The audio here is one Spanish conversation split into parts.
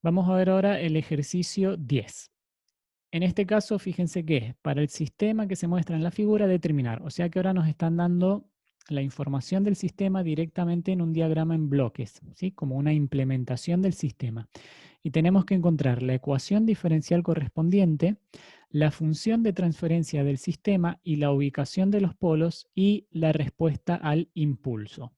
Vamos a ver ahora el ejercicio 10. En este caso, fíjense que es para el sistema que se muestra en la figura determinar. O sea que ahora nos están dando la información del sistema directamente en un diagrama en bloques, ¿sí? Como una implementación del sistema. Y tenemos que encontrar la ecuación diferencial correspondiente, la función de transferencia del sistema y la ubicación de los polos y la respuesta al impulso.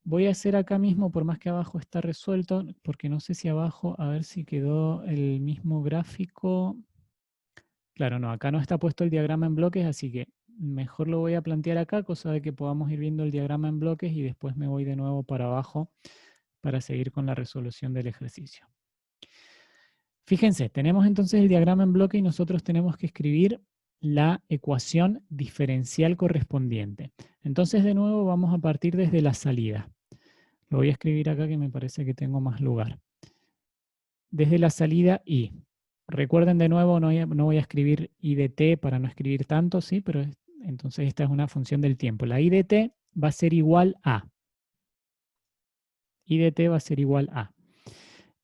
Voy a hacer acá mismo, por más que abajo está resuelto, porque no sé si abajo, a ver si quedó el mismo gráfico. Claro, no, acá no está puesto el diagrama en bloques, así que mejor lo voy a plantear acá, cosa de que podamos ir viendo el diagrama en bloques y después me voy de nuevo para abajo para seguir con la resolución del ejercicio. Fíjense, tenemos entonces el diagrama en bloque y nosotros tenemos que escribir la ecuación diferencial correspondiente. Entonces, de nuevo, vamos a partir desde la salida. Lo voy a escribir acá que me parece que tengo más lugar. Desde la salida I. Recuerden de nuevo, no voy a escribir I de t para no escribir tanto, ¿sí? Pero entonces esta es una función del tiempo. La I de t va a ser igual a. I de t va a ser igual a.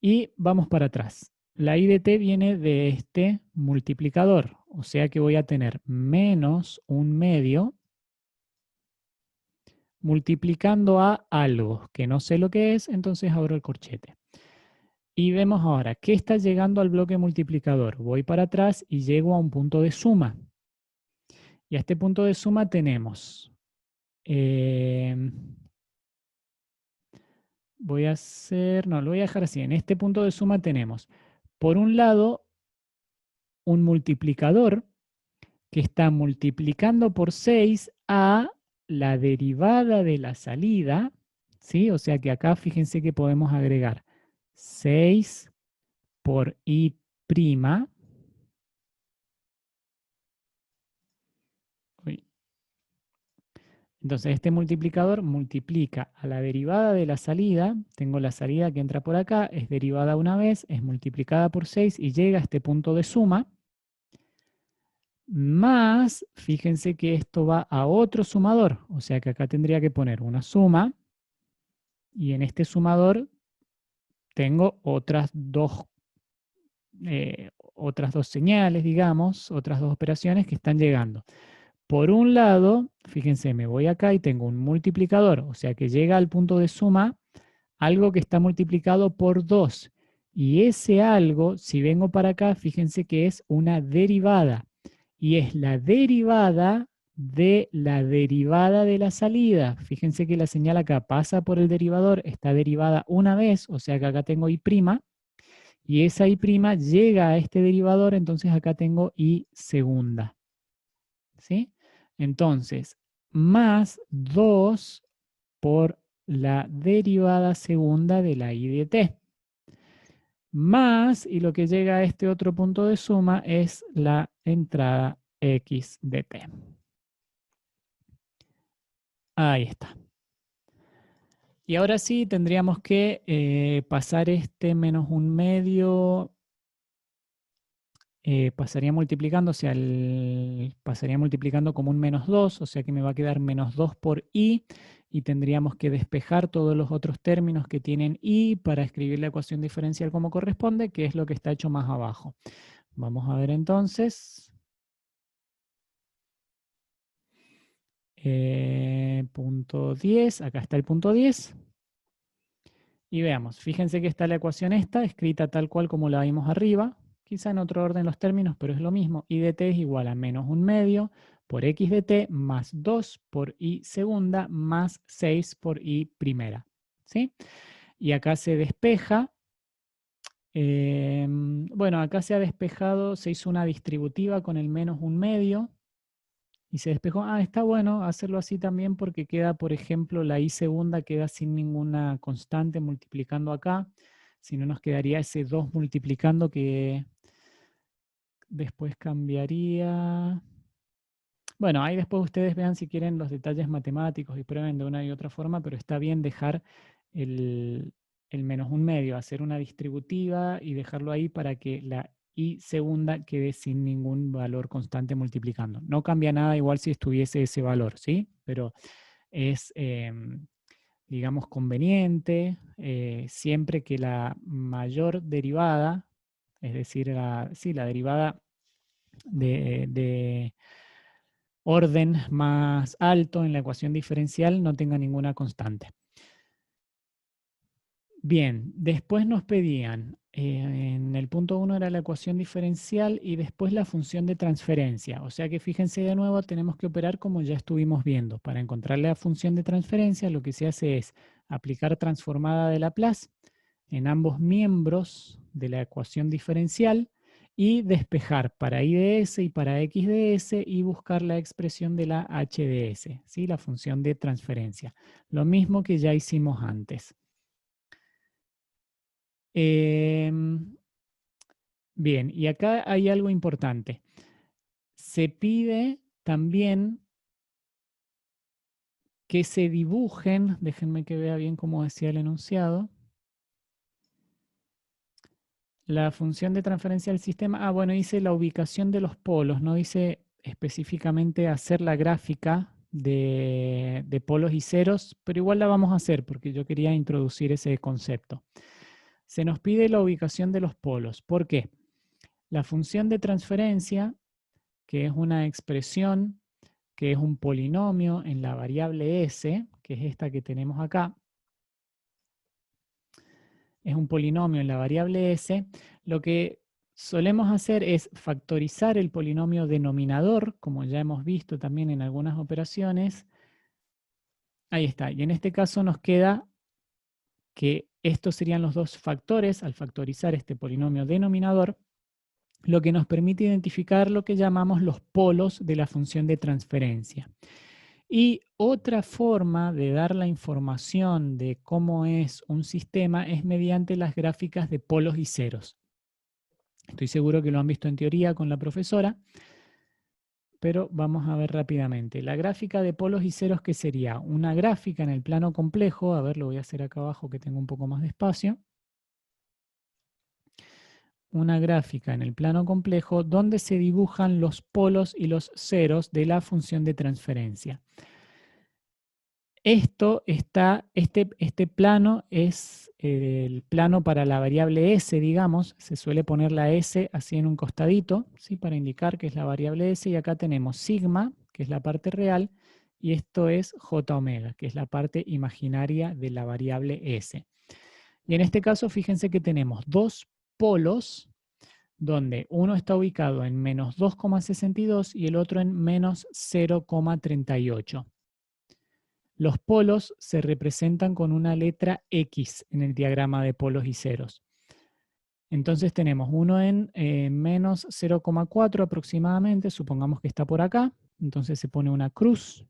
Y vamos para atrás. La I de t viene de este multiplicador, o sea que voy a tener menos un medio multiplicando a algo, que no sé lo que es, entonces abro el corchete. Y vemos ahora, ¿qué está llegando al bloque multiplicador? Voy para atrás y llego a un punto de suma. Y a este punto de suma tenemos, voy a hacer, no, lo voy a dejar así. En este punto de suma tenemos, por un lado, un multiplicador que está multiplicando por 6 a la derivada de la salida, ¿sí? O sea que acá fíjense que podemos agregar 6 por i prima. Uy. Entonces este multiplicador multiplica a la derivada de la salida, tengo la salida que entra por acá, es derivada una vez, es multiplicada por 6 y llega a este punto de suma, más, fíjense que esto va a otro sumador, o sea que acá tendría que poner una suma, y en este sumador tengo otras dos señales, digamos, otras dos operaciones que están llegando. Por un lado, fíjense, me voy acá y tengo un multiplicador, o sea que llega al punto de suma algo que está multiplicado por 2. Y ese algo, si vengo para acá, fíjense que es una derivada. Y es la derivada de la derivada de la salida. Fíjense que la señal acá pasa por el derivador, está derivada una vez, o sea que acá tengo i', y esa i' llega a este derivador, entonces acá tengo i segunda. ¿Sí? Entonces, más 2 por la derivada segunda de la i de t. Más, y lo que llega a este otro punto de suma es la entrada x de t. Ahí está. Y ahora sí tendríamos que pasar este menos un medio, pasaría multiplicando, o sea, pasaría multiplicando como un menos 2, o sea que me va a quedar menos 2 por i, y tendríamos que despejar todos los otros términos que tienen i para escribir la ecuación diferencial como corresponde, que es lo que está hecho más abajo. Vamos a ver entonces. Punto 10, acá está el punto 10. Y veamos, fíjense que está la ecuación esta, escrita tal cual como la vimos arriba, quizá en otro orden los términos, pero es lo mismo. I de t es igual a menos un medio por x de t más 2 por i segunda más 6 por i primera. ¿Sí? Y acá se despeja. Bueno, acá se ha despejado, se hizo una distributiva con el menos un medio y se despejó. Ah, está bueno hacerlo así también porque queda, por ejemplo, la i segunda queda sin ninguna constante multiplicando acá. Si no, nos quedaría ese 2 multiplicando que después cambiaría. Bueno, ahí después ustedes vean si quieren los detalles matemáticos y prueben de una y otra forma, pero está bien dejar el menos un medio, hacer una distributiva y dejarlo ahí para que la i segunda quede sin ningún valor constante multiplicando. No cambia nada igual si estuviese ese valor, ¿sí? Pero es digamos, conveniente, siempre que la mayor derivada, es decir, la derivada de orden más alto en la ecuación diferencial no tenga ninguna constante. Bien, después nos pedían, en el punto 1 era la ecuación diferencial y después la función de transferencia. O sea que fíjense de nuevo, tenemos que operar como ya estuvimos viendo. Para encontrar la función de transferencia, lo que se hace es aplicar transformada de Laplace en ambos miembros de la ecuación diferencial y despejar para y de s y para x de s y buscar la expresión de la h de s, ¿sí? La función de transferencia. Lo mismo que ya hicimos antes. Bien, y acá hay algo importante. Se pide también que se dibujen, déjenme que vea bien cómo decía el enunciado, la función de transferencia del sistema. Bueno, dice la ubicación de los polos, no dice específicamente hacer la gráfica de polos y ceros, pero igual la vamos a hacer porque yo quería introducir ese concepto. Se nos pide la ubicación de los polos. ¿Por qué? La función de transferencia, que es una expresión, que es un polinomio en la variable s, que es esta que tenemos acá, es un polinomio en la variable s, lo que solemos hacer es factorizar el polinomio denominador, como ya hemos visto también en algunas operaciones. Ahí está, y en este caso nos queda que estos serían los dos factores al factorizar este polinomio denominador, lo que nos permite identificar lo que llamamos los polos de la función de transferencia. Y otra forma de dar la información de cómo es un sistema es mediante las gráficas de polos y ceros. Estoy seguro que lo han visto en teoría con la profesora, pero vamos a ver rápidamente. La gráfica de polos y ceros, ¿qué sería? Una gráfica en el plano complejo, a ver, lo voy a hacer acá abajo que tengo un poco más de espacio. Una gráfica en el plano complejo donde se dibujan los polos y los ceros de la función de transferencia. Este plano es el plano para la variable s, digamos. Se suele poner la s así en un costadito, ¿sí? Para indicar que es la variable s. Y acá tenemos sigma, que es la parte real, y esto es j omega, que es la parte imaginaria de la variable s. Y en este caso, fíjense que tenemos dos polos, donde uno está ubicado en menos 2,62 y el otro en menos 0,38. Los polos se representan con una letra X en el diagrama de polos y ceros. Entonces tenemos uno en menos 0,4 aproximadamente, supongamos que está por acá, entonces se pone una cruz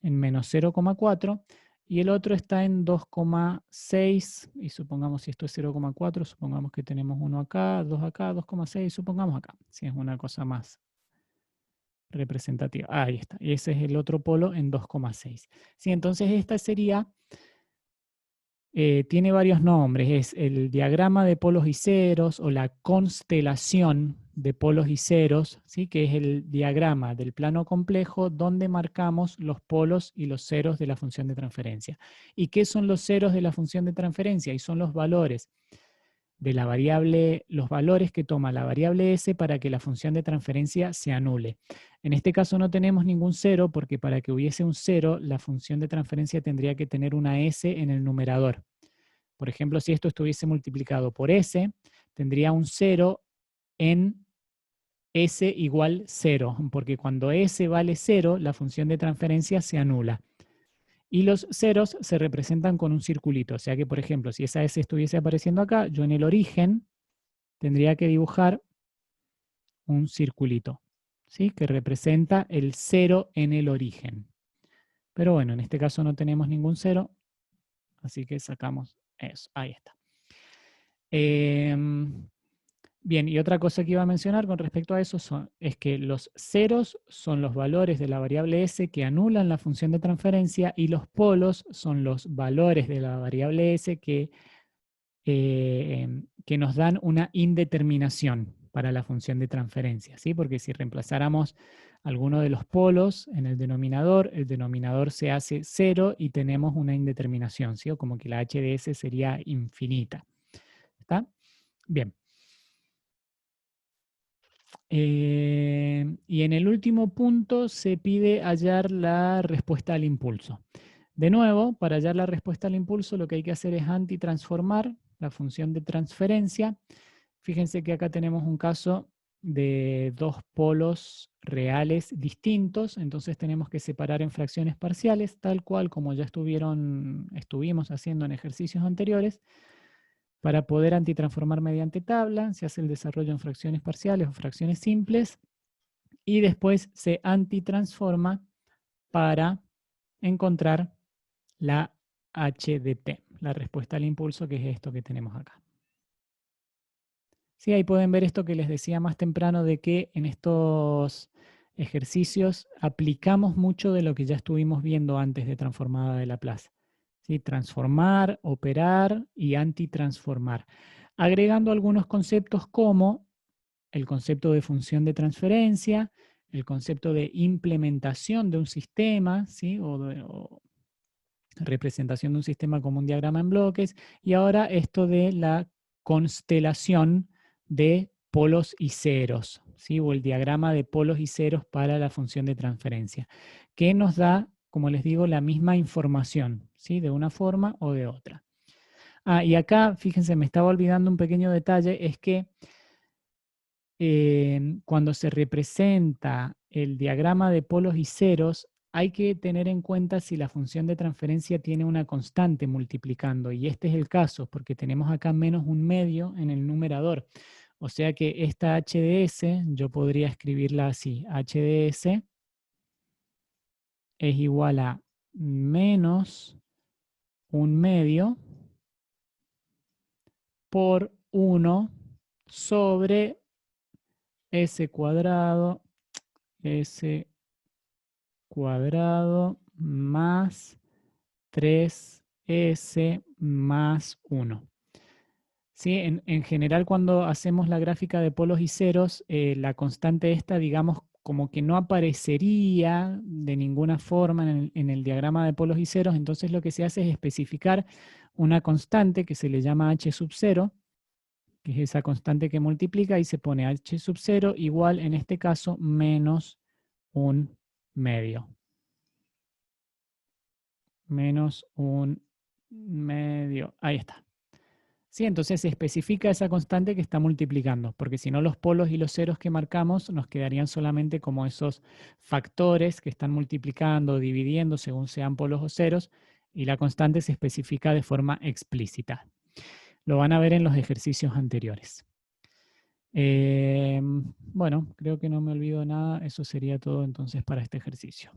en menos 0,4 y el otro está en 2,6 y supongamos si esto es 0,4, supongamos que tenemos uno acá, 2,6, supongamos acá, si es una cosa más representativa. Ahí está. Y ese es el otro polo en 2,6. Sí, entonces esta sería, tiene varios nombres. Es el diagrama de polos y ceros o la constelación de polos y ceros, ¿sí? Que es el diagrama del plano complejo donde marcamos los polos y los ceros de la función de transferencia. ¿Y qué son los ceros de la función de transferencia? Y son los valores de la variable, los valores que toma la variable s para que la función de transferencia se anule. En este caso no tenemos ningún cero porque para que hubiese un cero, la función de transferencia tendría que tener una s en el numerador. Por ejemplo, si esto estuviese multiplicado por s, tendría un 0 en s igual 0, porque cuando s vale 0, la función de transferencia se anula. Y los ceros se representan con un circulito. O sea que, por ejemplo, si esa S estuviese apareciendo acá, yo en el origen tendría que dibujar un circulito, ¿sí? Que representa el 0 en el origen. Pero bueno, en este caso no tenemos ningún 0, así que sacamos eso. Ahí está. Bien, y otra cosa que iba a mencionar con respecto a eso es que los ceros son los valores de la variable s que anulan la función de transferencia y los polos son los valores de la variable s que nos dan una indeterminación. para la función de transferencia, ¿sí? Porque si reemplazáramos alguno de los polos en el denominador se hace 0 y tenemos una indeterminación, ¿sí? O como que la h de s sería infinita. ¿Está? Bien. Y en el último punto se pide hallar la respuesta al impulso. De nuevo, para hallar la respuesta al impulso, lo que hay que hacer es antitransformar la función de transferencia. Fíjense que acá tenemos un caso de dos polos reales distintos, entonces tenemos que separar en fracciones parciales, tal cual como ya estuvimos haciendo en ejercicios anteriores. Para poder antitransformar mediante tabla, se hace el desarrollo en fracciones parciales o fracciones simples, y después se antitransforma para encontrar la h de t, la respuesta al impulso, que es esto que tenemos acá. Sí, ahí pueden ver esto que les decía más temprano, de que en estos ejercicios aplicamos mucho de lo que ya estuvimos viendo antes de transformada de Laplace. ¿Sí? Transformar, operar y antitransformar. Agregando algunos conceptos como el concepto de función de transferencia, el concepto de implementación de un sistema, ¿sí? o representación de un sistema como un diagrama en bloques, y ahora esto de la constelación de polos y ceros, ¿sí? O el diagrama de polos y ceros para la función de transferencia, que nos da, como les digo, la misma información, ¿sí? De una forma o de otra. Y acá, fíjense, me estaba olvidando un pequeño detalle, es que cuando se representa el diagrama de polos y ceros, hay que tener en cuenta si la función de transferencia tiene una constante multiplicando, y este es el caso, porque tenemos acá menos un medio en el numerador. O sea que esta h de s, yo podría escribirla así: h de s es igual a menos un medio por 1 sobre s cuadrado más 3s más 1. ¿Sí? En general, cuando hacemos la gráfica de polos y ceros, la constante esta, digamos, como que no aparecería de ninguna forma en el diagrama de polos y ceros. Entonces lo que se hace es especificar una constante que se le llama h sub 0, que es esa constante que multiplica, y se pone h sub 0 igual, en este caso, menos un medio. Menos un medio. Ahí está. Sí, entonces se especifica esa constante que está multiplicando, porque si no, los polos y los ceros que marcamos nos quedarían solamente como esos factores que están multiplicando o dividiendo según sean polos o ceros, y la constante se especifica de forma explícita. Lo van a ver en los ejercicios anteriores. Bueno, creo que no me olvido nada. Eso sería todo entonces para este ejercicio.